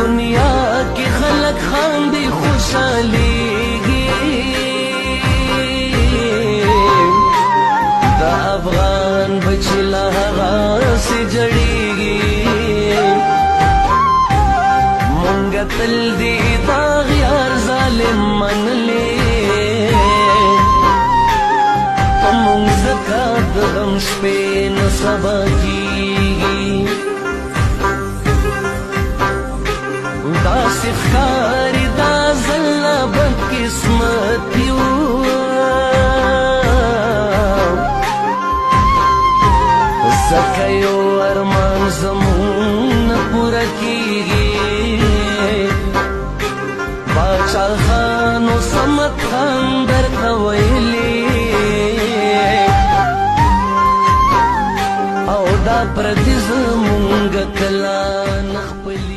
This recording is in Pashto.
دنیا کی خلق خاندی خوشحالیگی دا افغان بچی لہغا سی جڑیگی مونگا تل دی دا غیار ظالم من لے مونگ زکات غم شپے نصبا کیگی دا سخکاری دا زلنا بدقسمتیو زکیو ارمان زمون پورا کیگی باچا خان و سمت خان در تویلی او دا پردی زمونگ کلا نخپلی